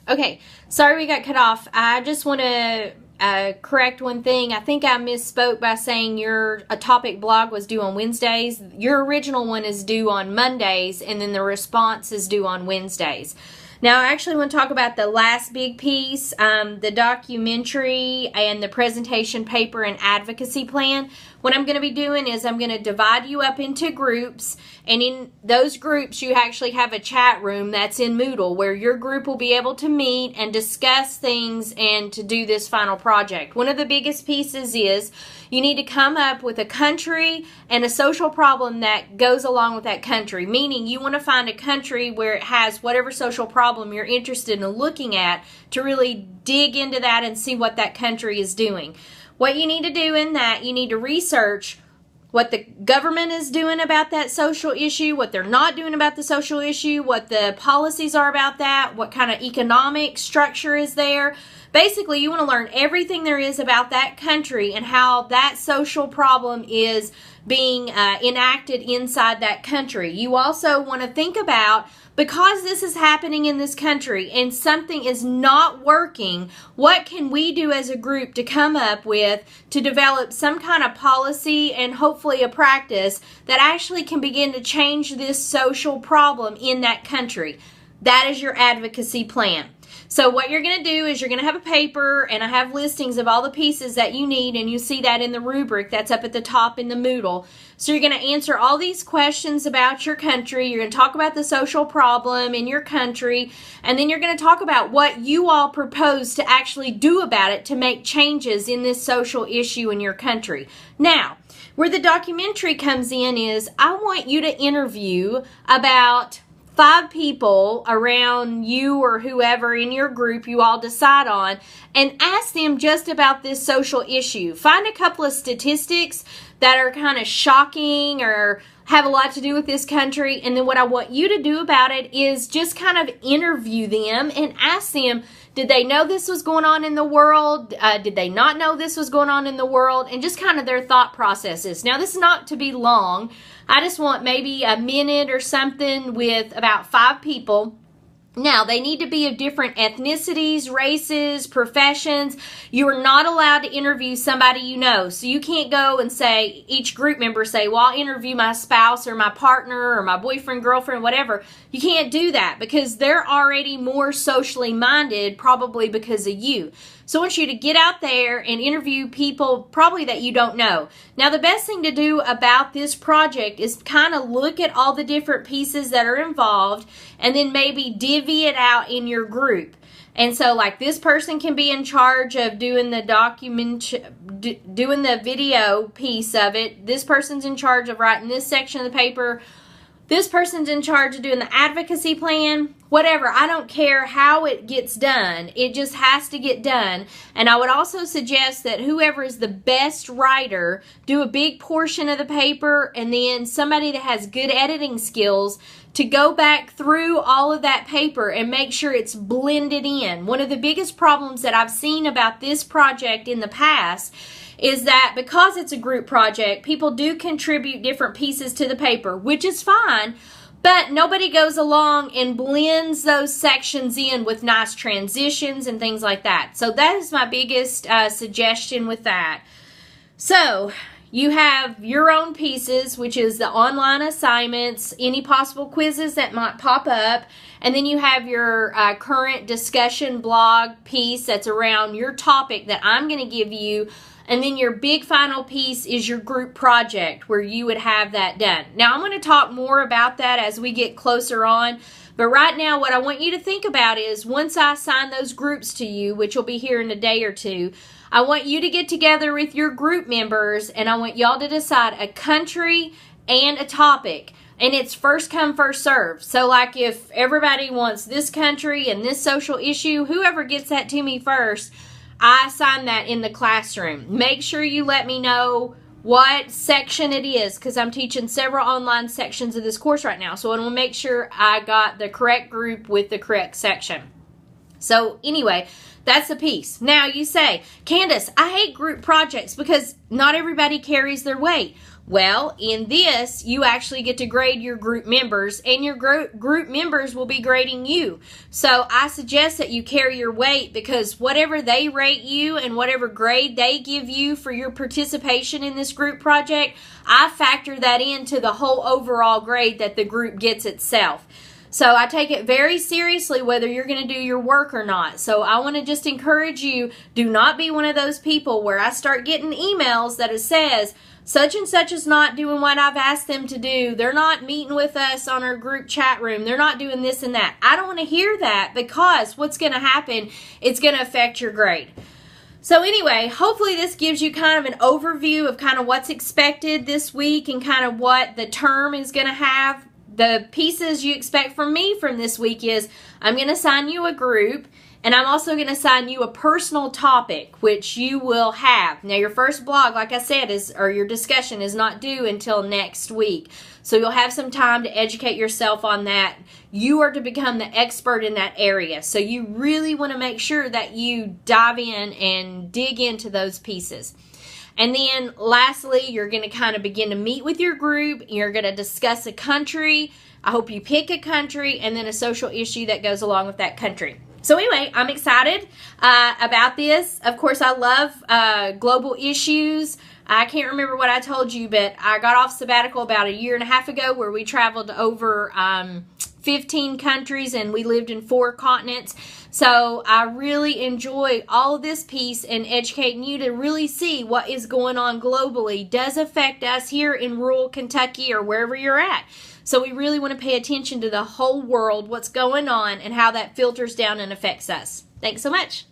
Okay, sorry we got cut off. I just want to correct one thing. I think I misspoke by saying your topic blog was due on Wednesdays. Your original one is due on Mondays, and then the response is due on Wednesdays. Now, I actually want to talk about the last big piece, the documentary and the presentation paper and advocacy plan. What I'm going to be doing is I'm going to divide you up into groups, and in those groups you actually have a chat room that's in Moodle where your group will be able to meet and discuss things and to do this final project. One of the biggest pieces is you need to come up with a country and a social problem that goes along with that country, meaning you want to find a country where it has whatever social problem you're interested in looking at to really dig into that and see what that country is doing. What you need to do in that, you need to research what the government is doing about that social issue, what they're not doing about the social issue, what the policies are about that, what kind of economic structure is there. Basically, you want to learn everything there is about that country and how that social problem is being enacted inside that country. You also want to think about, because this is happening in this country and something is not working, what can we do as a group to come up with to develop some kind of policy and hopefully a practice that actually can begin to change this social problem in that country. That is your advocacy plan. So what you're going to do is you're going to have a paper, and I have listings of all the pieces that you need, and you see that in the rubric that's up at the top in the Moodle. So you're going to answer all these questions about your country. You're going to talk about the social problem in your country, and then you're going to talk about what you all propose to actually do about it to make changes in this social issue in your country. Now, where the documentary comes in is I want you to interview about 5 people around you or whoever in your group you all decide on, and ask them just about this social issue. Find a couple of statistics that are kind of shocking or have a lot to do with this country, and then what I want you to do about it is just kind of interview them and ask them, did they know this was going on in the world? Did they not know this was going on in the world? And just kind of their thought processes. Now, this is not to be long. I just want maybe a minute or something with about 5 people. Now, they need to be of different ethnicities, races, professions. You are not allowed to interview somebody you know. So you can't go and say, each group member say, well, I'll interview my spouse or my partner or my boyfriend, girlfriend, whatever. You can't do that because they're already more socially minded, probably because of you. So I want you to get out there and interview people probably that you don't know. Now, the best thing to do about this project is kind of look at all the different pieces that are involved and then maybe divvy it out in your group. And so, like, this person can be in charge of doing the doing the video piece of it. This person's in charge of writing this section of the paper. This person's in charge of doing the advocacy plan, whatever. I don't care how it gets done. It just has to get done. And I would also suggest that whoever is the best writer do a big portion of the paper, and then somebody that has good editing skills to go back through all of that paper and make sure it's blended in. One of the biggest problems that I've seen about this project in the past is that because it's a group project, people do contribute different pieces to the paper, which is fine, but nobody goes along and blends those sections in with nice transitions and things like that. So that is my biggest suggestion with that. So you have your own pieces, which is the online assignments, any possible quizzes that might pop up, and then you have your current discussion blog piece that's around your topic that I'm going to give you. And then your big final piece is your group project where you would have that done. Now, I'm going to talk more about that as we get closer on. But right now, what I want you to think about is once I assign those groups to you, which will be here in a day or two, I want you to get together with your group members and I want y'all to decide a country and a topic. And it's first come, first serve. So like if everybody wants this country and this social issue, whoever gets that to me first, I assign that in the classroom. Make sure you let me know what section it is because I'm teaching several online sections of this course right now. So I want to make sure I got the correct group with the correct section. So anyway, that's the piece. Now you say, Candace, I hate group projects because not everybody carries their weight. Well, in this, you actually get to grade your group members, and your group members will be grading you. So I suggest that you carry your weight, because whatever they rate you and whatever grade they give you for your participation in this group project, I factor that into the whole overall grade that the group gets itself. So I take it very seriously whether you're going to do your work or not. So I want to just encourage you, do not be one of those people where I start getting emails that it says, such and such is not doing what I've asked them to do. They're not meeting with us on our group chat room. They're not doing this and that. I don't want to hear that, because what's going to happen, it's going to affect your grade. So anyway, hopefully this gives you kind of an overview of kind of what's expected this week and kind of what the term is going to have. The pieces you expect from me from this week is I'm going to assign you a group, and I'm also going to assign you a personal topic, which you will have. Now, your first blog, like I said, or your discussion is not due until next week. So you'll have some time to educate yourself on that. You are to become the expert in that area. So you really want to make sure that you dive in and dig into those pieces. And then lastly, you're going to kind of begin to meet with your group. You're going to discuss a country. I hope you pick a country, and then a social issue that goes along with that country. So anyway, I'm excited about this. Of course, I love global issues. I can't remember what I told you, but I got off sabbatical about 1.5 years ago, where we traveled to over 15 countries, and we lived in 4 continents. So I really enjoy all of this piece and educating you to really see what is going on globally does affect us here in rural Kentucky or wherever you're at. So we really want to pay attention to the whole world, what's going on, and how that filters down and affects us. Thanks so much.